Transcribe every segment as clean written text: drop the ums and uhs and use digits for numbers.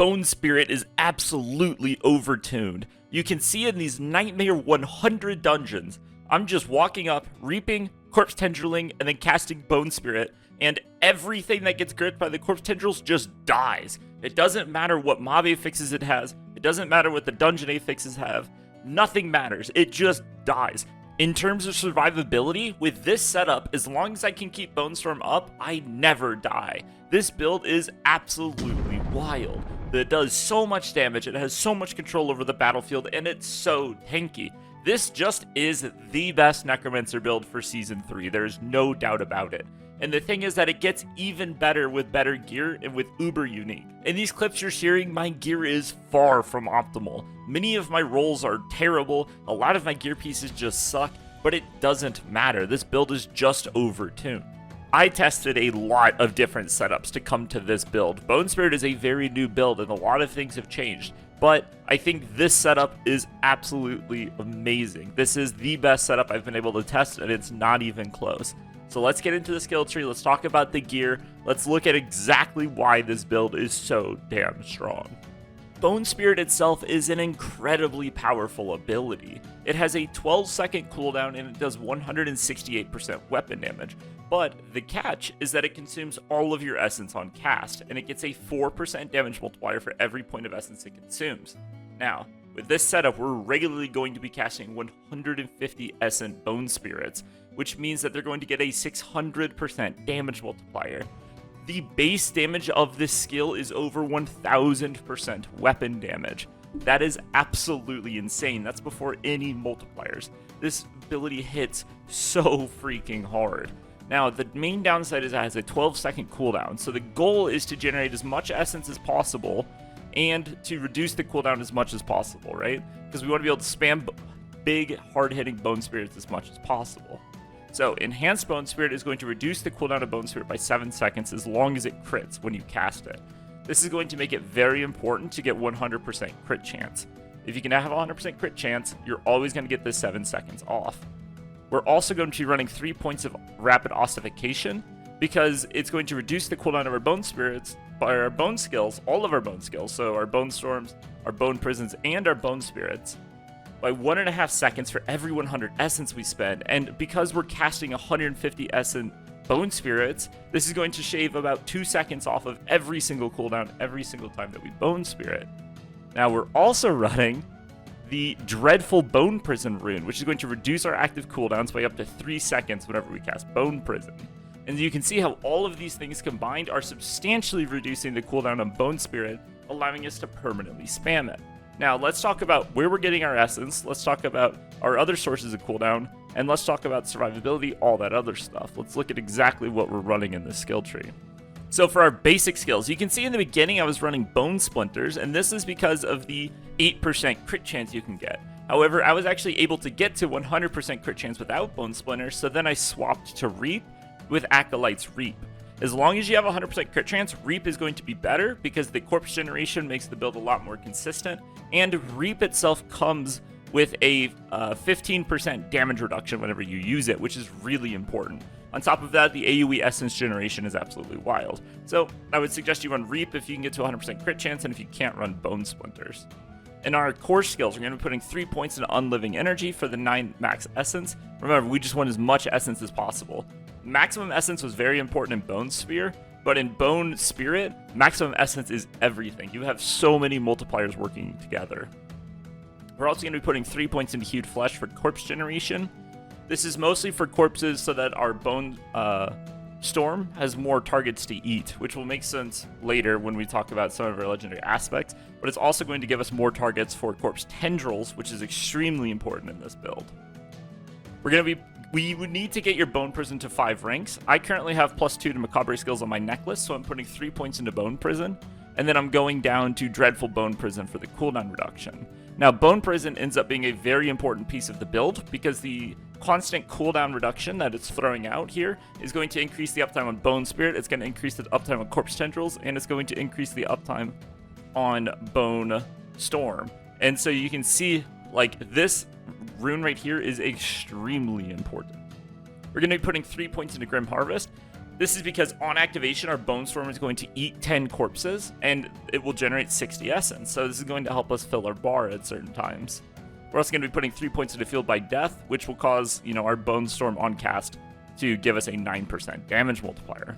Bone Spirit is absolutely overtuned. You can see in these Nightmare 100 dungeons, I'm just walking up, reaping, corpse tendriling, and then casting Bone Spirit, and everything that gets gripped by the corpse tendrils just dies. It doesn't matter what mob affixes it has, it doesn't matter what the dungeon affixes have, nothing matters, it just dies. In terms of survivability, with this setup, as long as I can keep Bone Storm up, I never die. This build is absolutely wild. It does so much damage, it has so much control over the battlefield, and it's so tanky. This just is the best Necromancer build for Season 3, there's no doubt about it. And the thing is that it gets even better with better gear and with uber unique. In these clips you're hearing, my gear is far from optimal. Many of my rolls are terrible, a lot of my gear pieces just suck, but it doesn't matter, this build is just overtuned. I tested a lot of different setups to come to this build. Bone Spirit is a very new build and a lot of things have changed, but I think this setup is absolutely amazing. This is the best setup I've been able to test and it's not even close. So let's get into the skill tree, let's talk about the gear, let's look at exactly why this build is so damn strong. Bone Spirit itself is an incredibly powerful ability. It has a 12-second cooldown and it does 168% weapon damage, but the catch is that it consumes all of your essence on cast, and it gets a 4% damage multiplier for every point of essence it consumes. Now, with this setup, we're regularly going to be casting 150 essence Bone Spirits, which means that they're going to get a 600% damage multiplier. The base damage of this skill is over 1000% weapon damage. That is absolutely insane. That's before any multipliers. This ability hits so freaking hard. Now, the main downside is it has a 12-second cooldown, so the goal is to generate as much essence as possible and to reduce the cooldown as much as possible, right? Because we want to be able to spam big, hard-hitting Bone Spirits as much as possible. So, Enhanced Bone Spirit is going to reduce the cooldown of Bone Spirit by 7 seconds as long as it crits when you cast it. This is going to make it very important to get 100% crit chance. If you can have a 100% crit chance, you're always going to get this 7 seconds off. We're also going to be running 3 points of Rapid Ossification, because it's going to reduce the cooldown of our Bone Spirits by our Bone Skills, all of our Bone Skills, so our Bone Storms, our Bone Prisons, and our Bone Spirits, by 1.5 seconds for every 100 essence we spend, and because we're casting 150 essence Bone Spirits, this is going to shave about 2 seconds off of every single cooldown every single time that we Bone Spirit. Now we're also running the Dreadful Bone Prison rune, which is going to reduce our active cooldowns by up to 3 seconds whenever we cast Bone Prison. And you can see how all of these things combined are substantially reducing the cooldown on Bone Spirit, allowing us to permanently spam it. Now, let's talk about where we're getting our essence, let's talk about our other sources of cooldown, and let's talk about survivability, all that other stuff. Let's look at exactly what we're running in this skill tree. So for our basic skills, you can see in the beginning I was running Bone Splinters, and this is because of the 8% crit chance you can get. However, I was actually able to get to 100% crit chance without Bone Splinters, so then I swapped to Reap with Acolyte's Reap. As long as you have 100% crit chance, Reap is going to be better because the corpse generation makes the build a lot more consistent, and Reap itself comes with a 15% damage reduction whenever you use it, which is really important. On top of that, the AoE essence generation is absolutely wild. So I would suggest you run Reap if you can get to 100% crit chance, and if you can't, run Bone Splinters. In our core skills, we're going to be putting 3 points into Unliving Energy for the 9 max essence. Remember, we just want as much essence as possible. Maximum essence was very important in Bone Sphere, but in Bone Spirit, maximum essence is everything. You have so many multipliers working together. We're also going to be putting 3 points into Hued Flesh for corpse generation. This is mostly for corpses so that our Bone Storm has more targets to eat, which will make sense later when we talk about some of our legendary aspects, but it's also going to give us more targets for corpse tendrils, which is extremely important in this build. We would need to get your Bone Prison to 5 ranks. I currently have +2 to Macabre skills on my necklace, so I'm putting 3 points into Bone Prison, and then I'm going down to Dreadful Bone Prison for the cooldown reduction. Now, Bone Prison ends up being a very important piece of the build because the constant cooldown reduction that it's throwing out here is going to increase the uptime on Bone Spirit, it's going to increase the uptime on Corpse Tendrils, and it's going to increase the uptime on Bone Storm. And so you can see, like, this rune right here is extremely important. We're going to be putting 3 points into Grim Harvest. This is because on activation, our Bone Storm is going to eat 10 corpses, and it will generate 60 essence. So this is going to help us fill our bar at certain times. We're also going to be putting 3 points into field by death, which will cause, our Bone Storm on cast to give us a 9% damage multiplier.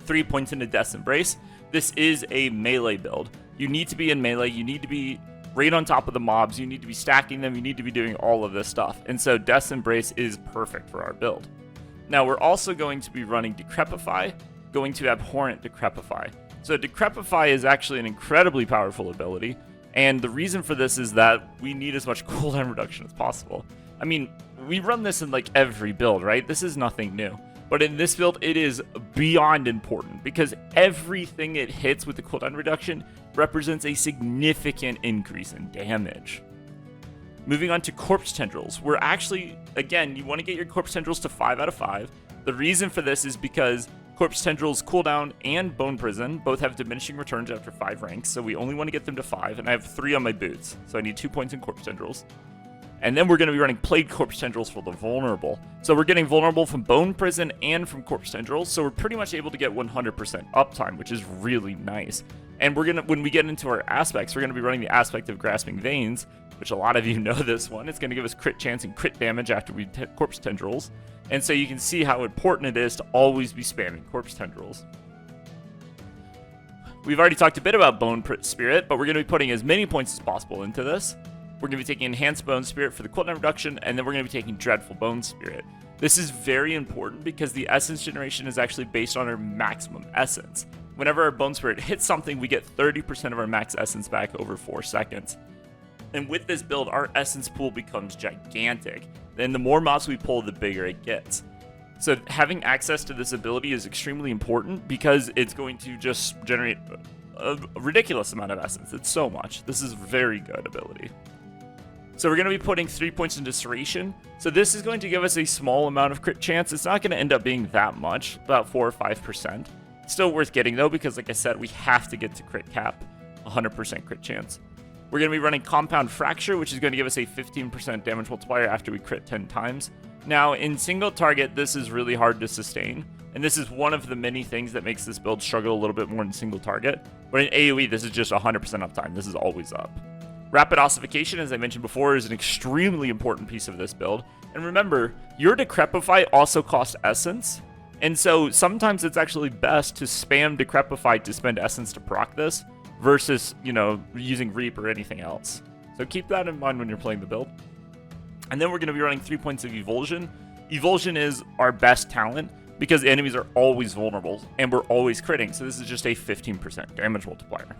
3 points into Death's Embrace. This is a melee build. You need to be in melee. You need to be right on top of the mobs. You need to be stacking them. You need to be doing all of this stuff. And so Death's Embrace is perfect for our build. Now, we're also going to be running Decrepify, going to Abhorrent Decrepify. So Decrepify is actually an incredibly powerful ability, and the reason for this is that we need as much cooldown reduction as possible. I mean, we run this in like every build, right? This is nothing new. But in this build, it is beyond important because everything it hits with the cooldown reduction represents a significant increase in damage. Moving on to Corpse Tendrils. We're actually, again, you want to get your Corpse Tendrils to 5 out of 5. The reason for this is because Corpse Tendrils cooldown and Bone Prison both have diminishing returns after 5 ranks, so we only want to get them to 5, and I have 3 on my boots, so I need 2 points in Corpse Tendrils. And then we're going to be running Plague Corpse Tendrils for the Vulnerable. So we're getting Vulnerable from Bone Prison and from Corpse Tendrils, so we're pretty much able to get 100% uptime, which is really nice. And when we get into our aspects, we're going to be running the aspect of Grasping Veins, which a lot of you know this one. It's going to give us crit chance and crit damage after we Corpse Tendrils. And so you can see how important it is to always be spamming Corpse Tendrils. We've already talked a bit about Bone Spirit, but we're going to be putting as many points as possible into this. We're going to be taking Enhanced Bone Spirit for the cooldown reduction, and then we're going to be taking Dreadful Bone Spirit. This is very important because the essence generation is actually based on our maximum essence. Whenever our Bone Spirit hits something, we get 30% of our max essence back over 4 seconds. And with this build, our essence pool becomes gigantic. Then the more mobs we pull, the bigger it gets. So having access to this ability is extremely important because it's going to just generate a ridiculous amount of essence. It's so much. This is a very good ability. So we're going to be putting 3 points into Serration. So this is going to give us a small amount of crit chance. It's not going to end up being that much, about 4 or 5%. Still worth getting though, because like I said, we have to get to crit cap, 100% crit chance. We're going to be running Compound Fracture, which is going to give us a 15% damage multiplier after we crit 10 times. Now, in single target, this is really hard to sustain, and this is one of the many things that makes this build struggle a little bit more in single target. But in AoE, this is just 100% uptime. This is always up. Rapid Ossification, as I mentioned before, is an extremely important piece of this build. And remember, your Decrepify also costs Essence, and so sometimes it's actually best to spam Decrepify to spend Essence to proc this, versus, using Reap or anything else. So keep that in mind when you're playing the build. And then we're going to be running 3 points of Evulsion. Evulsion is our best talent because the enemies are always vulnerable and we're always critting, so this is just a 15% damage multiplier.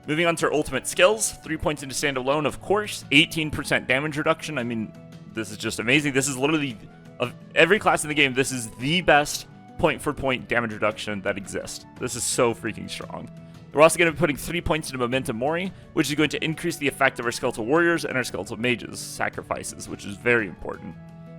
Moving on to our ultimate skills, 3 points into Standalone, of course, 18% damage reduction. I mean, this is just amazing. This is literally, of every class in the game, this is the best point-for-point damage reduction that exists. This is so freaking strong. We're also going to be putting 3 points into Memento Mori, which is going to increase the effect of our Skeletal Warriors and our Skeletal Mages sacrifices, which is very important.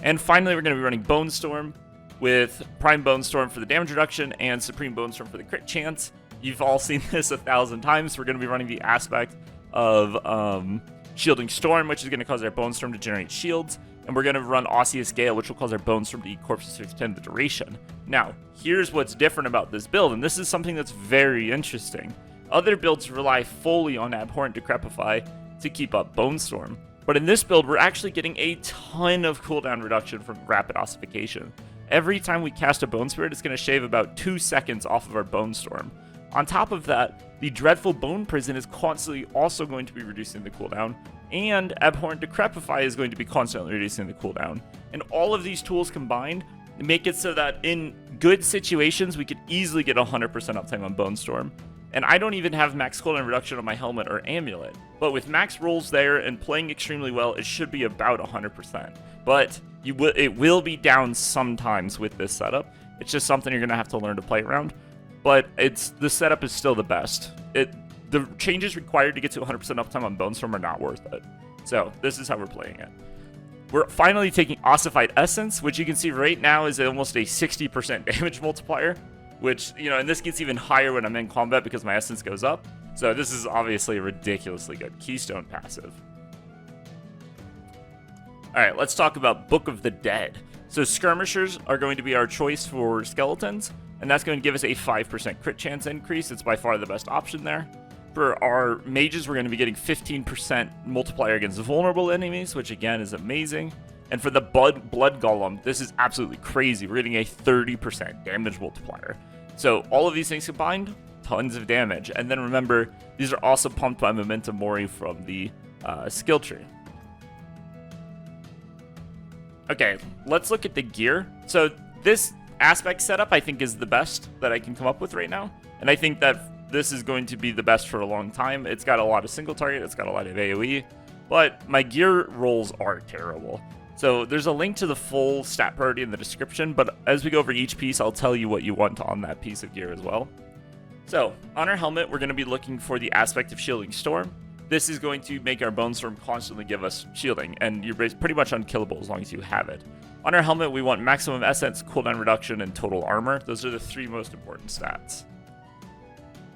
And finally, we're going to be running Bone Storm with Prime Bone Storm for the damage reduction and Supreme Bone Storm for the crit chance. You've all seen this 1,000 times. We're going to be running the aspect of Shielding Storm, which is going to cause our Bone Storm to generate shields. And we're going to run Osseous Gale, which will cause our Bone Storm to eat corpses to extend the duration. Now, here's what's different about this build, and this is something that's very interesting. Other builds rely fully on Abhorrent Decrepify to keep up Bone Storm. But in this build, we're actually getting a ton of cooldown reduction from Rapid Ossification. Every time we cast a Bone Spirit, it's going to shave about 2 seconds off of our Bone Storm. On top of that, the Dreadful Bone Prison is constantly also going to be reducing the cooldown, and Abhorrent Decrepify is going to be constantly reducing the cooldown. And all of these tools combined make it so that in good situations, we could easily get 100% uptime on Bone Storm. And I don't even have max cooldown reduction on my helmet or amulet. But with max rolls there and playing extremely well, it should be about 100%. But it will be down sometimes with this setup. It's just something you're going to have to learn to play around. But the setup is still the best. The changes required to get to 100% uptime on Bone Storm are not worth it. So this is how we're playing it. We're finally taking Ossified Essence, which you can see right now is almost a 60% damage multiplier, which, and this gets even higher when I'm in combat because my Essence goes up. So this is obviously a ridiculously good Keystone passive. All right, let's talk about Book of the Dead. So skirmishers are going to be our choice for skeletons, and that's going to give us a 5% crit chance increase. It's by far the best option there. For our mages, we're going to be getting 15% multiplier against vulnerable enemies, which again is amazing. And for the blood golem, this is absolutely crazy. We're getting a 30% damage multiplier. So all of these things combined, tons of damage. And then remember, these are also pumped by Momentum Mori from the skill tree. Okay, let's look at the gear. So this aspect setup, I think, is the best that I can come up with right now. And I think that this is going to be the best for a long time. It's got a lot of single target, it's got a lot of AoE, but my gear rolls are terrible. So there's a link to the full stat priority in the description, but as we go over each piece, I'll tell you what you want on that piece of gear as well. So on our helmet, we're going to be looking for the aspect of Shielding Storm. This is going to make our Bone Storm constantly give us shielding, and you're pretty much unkillable as long as you have it. On our helmet, we want maximum essence, cooldown reduction, and total armor. Those are the 3 most important stats.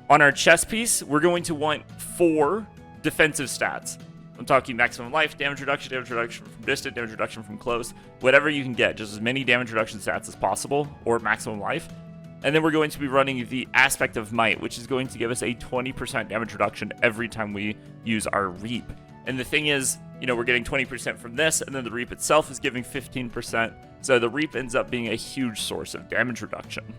On our chest piece, we're going to want 4 defensive stats. I'm talking maximum life, damage reduction from distant, damage reduction from close, whatever you can get, just as many damage reduction stats as possible, or maximum life. And then we're going to be running the aspect of might, which is going to give us a 20% damage reduction every time we use our reap. And the thing is, we're getting 20% from this, and then the reap itself is giving 15%. So the reap ends up being a huge source of damage reduction.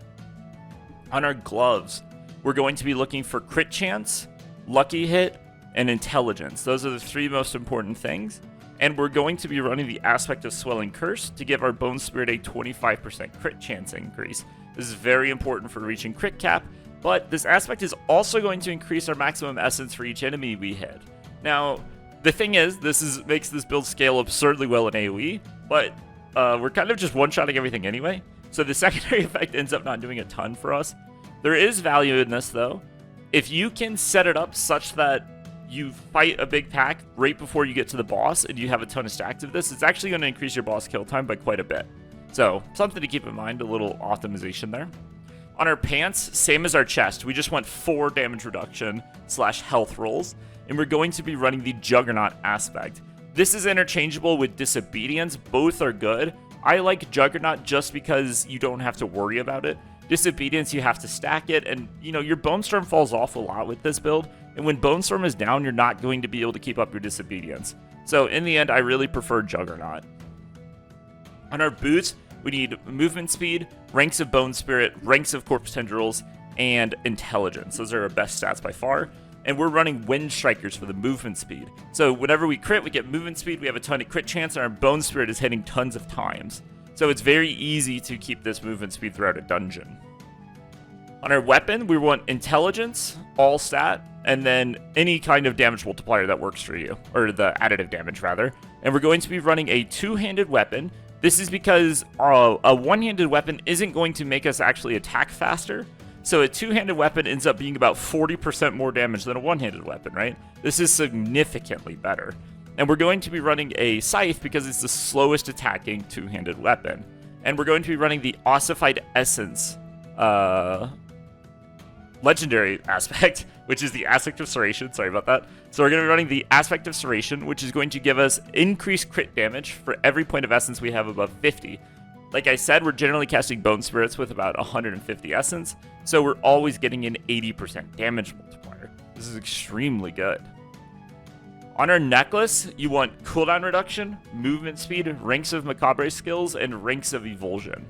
On our gloves, we're going to be looking for crit chance, lucky hit, and intelligence. Those are the 3 most important things. And we're going to be running the aspect of Swelling Curse to give our Bone Spirit a 25% crit chance increase. This is very important for reaching crit cap, but this aspect is also going to increase our maximum essence for each enemy we hit. Now, the thing is, makes this build scale absurdly well in AoE, but we're kind of just one-shotting everything anyway, so the secondary effect ends up not doing a ton for us. There is value in this, though. If you can set it up such that you fight a big pack right before you get to the boss and you have a ton of stacks of this, it's actually going to increase your boss kill time by quite a bit. So, something to keep in mind, a little optimization there. On our pants, same as our chest, we just want 4 damage reduction / health rolls, and we're going to be running the Juggernaut aspect. This is interchangeable with Disobedience, both are good. I like Juggernaut just because you don't have to worry about it. Disobedience, you have to stack it, and your Bone Storm falls off a lot with this build, and when Bone Storm is down, you're not going to be able to keep up your Disobedience. So in the end, I really prefer Juggernaut. On our boots, we need movement speed, ranks of Bone Spirit, ranks of Corpse Tendrils, and intelligence. Those are our best stats by far. And we're running Wind Strikers for the movement speed. So whenever we crit, we get movement speed, we have a ton of crit chance, and our Bone Spirit is hitting tons of times. So it's very easy to keep this movement speed throughout a dungeon. On our weapon, we want intelligence, all stat, and then any kind of damage multiplier that works for you, or the additive damage rather. And we're going to be running a 2-handed weapon. This is because a one-handed weapon isn't going to make us actually attack faster. So a 2-handed weapon ends up being about 40% more damage than a one-handed weapon, right? This is significantly better. And we're going to be running a scythe because it's the slowest attacking 2-handed weapon. And we're going to be running the Ossified Essence legendary aspect, which is the aspect of Serration. Sorry about that. So we're going to be running the aspect of Serration, which is going to give us increased crit damage for every point of essence we have above 50. Like I said, we're generally casting Bone Spirits with about 150 essence, so we're always getting an 80% damage multiplier. This is extremely good. On our necklace, you want cooldown reduction, movement speed, ranks of Macabre skills, and ranks of Evulsion.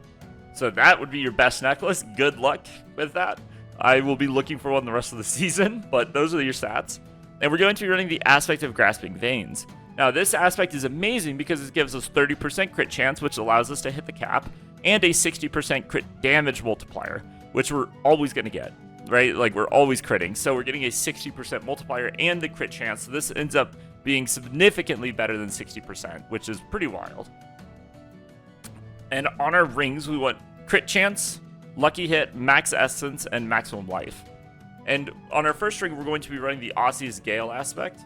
So that would be your best necklace. Good luck with that. I will be looking for one the rest of the season, but those are your stats. And we're going to be running the aspect of Grasping Veins. Now, this aspect is amazing because it gives us 30% crit chance, which allows us to hit the cap, and a 60% crit damage multiplier, which we're always going to get, right? Like, we're always critting. So we're getting a 60% multiplier and the crit chance. So this ends up being significantly better than 60%, which is pretty wild. And on our rings, we want crit chance, lucky hit, max essence, and maximum life. And on our first ring, we're going to be running the Osseous Gale aspect.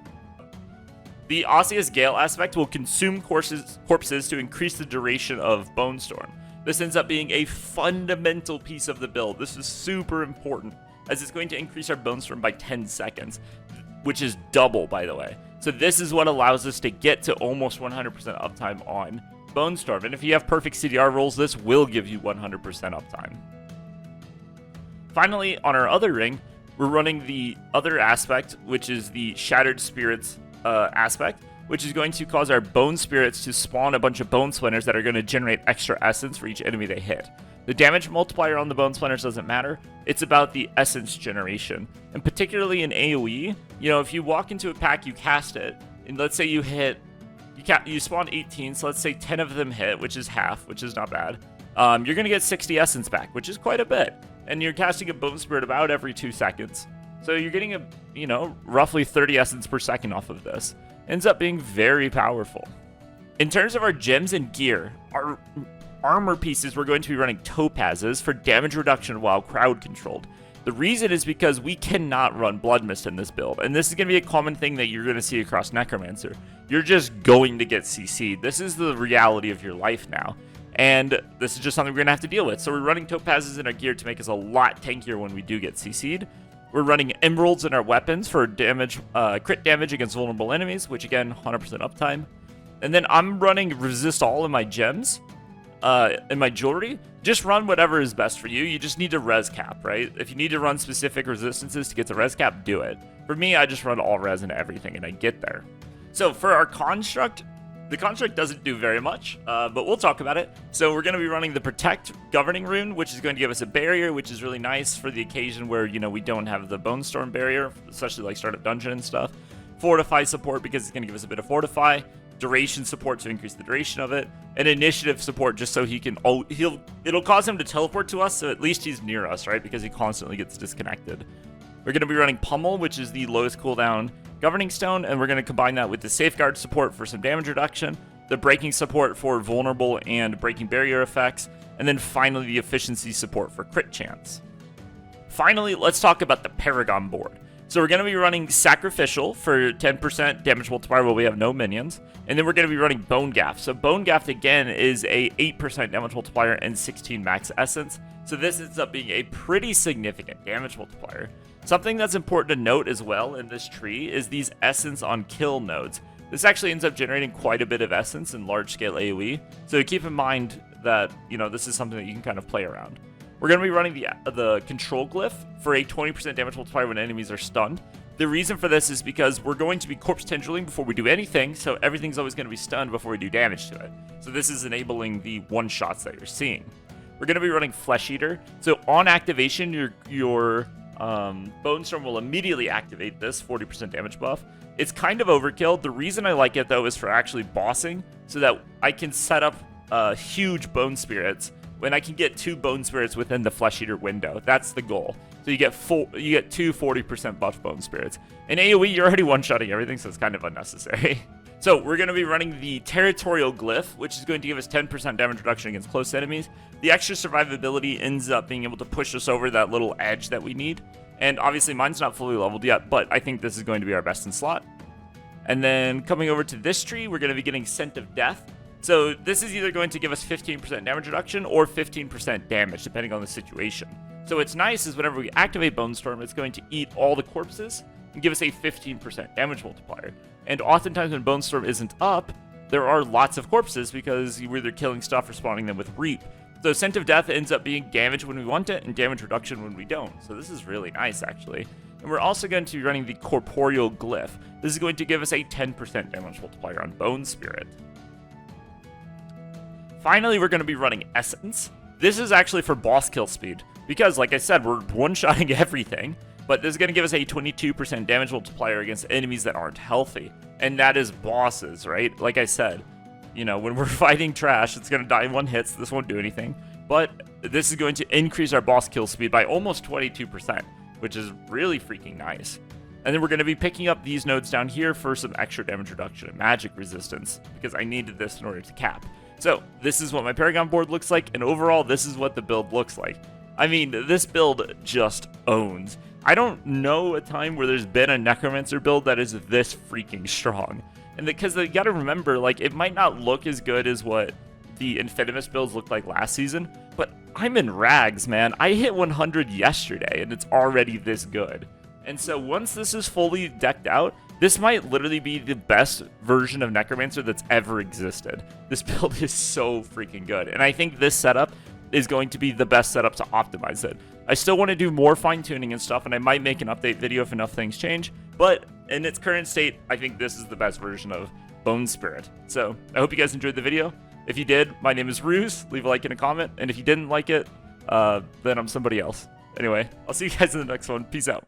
The Osseous Gale aspect will consume corpses to increase the duration of Bone Storm. This ends up being a fundamental piece of the build. This is super important, as it's going to increase our Bone Storm by 10 seconds, which is double, by the way. So this is what allows us to get to almost 100% uptime on Bone Storm, and if you have perfect CDR rolls, this will give you 100% uptime. Finally, on our other ring, we're running the other aspect, which is the Shattered Spirits aspect, which is going to cause our Bone Spirits to spawn a bunch of Bone Splinters that are going to generate extra essence for each enemy they hit. The damage multiplier on the Bone Splinters doesn't matter. It's about the essence generation. And particularly in AoE, you know, if you walk into a pack, you cast it, and let's say you hit, you spawn 18, so let's say 10 of them hit, which is half, which is not bad. You're going to get 60 essence back, which is quite a bit. And you're casting a Bone Spirit about every 2 seconds. So you're getting roughly 30 essence per second off of this. Ends up being very powerful. In terms of our gems and gear, our armor pieces, we're going to be running topazes for damage reduction while crowd controlled. The reason is because we cannot run Blood Mist in this build, and this is going to be a common thing that you're going to see across Necromancer. You're just going to get CC'd. This is the reality of your life now, and this is just something we're going to have to deal with. So we're running topazes in our gear to make us a lot tankier when we do get CC'd. We're running emeralds in our weapons for damage, crit damage against vulnerable enemies, which again, 100% uptime. And then I'm running resist all in my gems. In my jewelry, just run whatever is best for you. You just need to res cap, right? If you need to run specific resistances to get to res cap, do it. For me, I just run all res into everything and I get there. So for our construct, the construct doesn't do very much, but we'll talk about it. So we're going to be running the Protect Governing Rune, which is going to give us a barrier, which is really nice for the occasion where, you know, we don't have the Bone Storm barrier, especially like Startup Dungeon and stuff. Fortify support because it's going to give us a bit of Fortify. Duration support to increase the duration of it, and initiative support just so he can, it'll cause him to teleport to us, so at least he's near us, right? Because he constantly gets disconnected. We're going to be running Pummel, which is the lowest cooldown Governing Stone, and we're going to combine that with the Safeguard support for some damage reduction, the Breaking support for vulnerable and breaking barrier effects, and then finally the Efficiency support for crit chance. Finally, let's talk about the Paragon board. So we're going to be running Sacrificial for 10% damage multiplier while we have no minions. And then we're going to be running Bone Gaff. So Bone Gaff, again, is a 8% damage multiplier and 16 max essence. So this ends up being a pretty significant damage multiplier. Something that's important to note as well in this tree is these essence on kill nodes. This actually ends up generating quite a bit of essence in large-scale AoE. So keep in mind that, you know, this is something that you can kind of play around. We're going to be running the Control Glyph for a 20% damage multiplier when enemies are stunned. The reason for this is because we're going to be Corpse Tendriling before we do anything, so everything's always going to be stunned before we do damage to it. So this is enabling the one-shots that you're seeing. We're going to be running Flesh Eater. So on activation, your Bone Storm will immediately activate this 40% damage buff. It's kind of overkill. The reason I like it, though, is for actually bossing, so that I can set up huge Bone Spirits when I can get 2 Bone Spirits within the Flesh Eater window. That's the goal. So you get 2 40% buff Bone Spirits. In AoE, you're already one-shotting everything, so it's kind of unnecessary. So we're going to be running the Territorial Glyph, which is going to give us 10% damage reduction against close enemies. The extra survivability ends up being able to push us over that little edge that we need. And obviously, mine's not fully leveled yet, but I think this is going to be our best in slot. And then coming over to this tree, we're going to be getting Scent of Death. So this is either going to give us 15% damage reduction or 15% damage, depending on the situation. So what's nice is whenever we activate Bone Storm, it's going to eat all the corpses and give us a 15% damage multiplier. And oftentimes when Bone Storm isn't up, there are lots of corpses because you're either killing stuff or spawning them with Reap. So Scent of Death ends up being damage when we want it and damage reduction when we don't. So this is really nice, actually. And we're also going to be running the Corporeal Glyph. This is going to give us a 10% damage multiplier on Bone Spirit. Finally, we're going to be running Essence. This is actually for boss kill speed, because like I said, we're one-shotting everything, but this is going to give us a 22% damage multiplier against enemies that aren't healthy, and that is bosses, right? Like I said, you know, when we're fighting trash, it's going to die in 1 hit, so this won't do anything, but this is going to increase our boss kill speed by almost 22%, which is really freaking nice. And then we're going to be picking up these nodes down here for some extra damage reduction and magic resistance, because I needed this in order to cap. So this is what my Paragon board looks like, and overall, this is what the build looks like. I mean, this build just owns. I don't know a time where there's been a Necromancer build that is this freaking strong. And because you gotta remember, like, it might not look as good as what the Infinimus builds looked like last season, but I'm in rags, man. I hit 100 yesterday, and it's already this good. And so once this is fully decked out, This might literally be the best version of Necromancer that's ever existed. This build is so freaking good, and I think this setup is going to be the best setup to optimize it. I still want to do more fine-tuning and stuff, and I might make an update video if enough things change, but in its current state, I think this is the best version of Bone Spirit. So, I hope you guys enjoyed the video. If you did, my name is Ruse. Leave a like and a comment, and if you didn't like it, then I'm somebody else. Anyway, I'll see you guys in the next one. Peace out.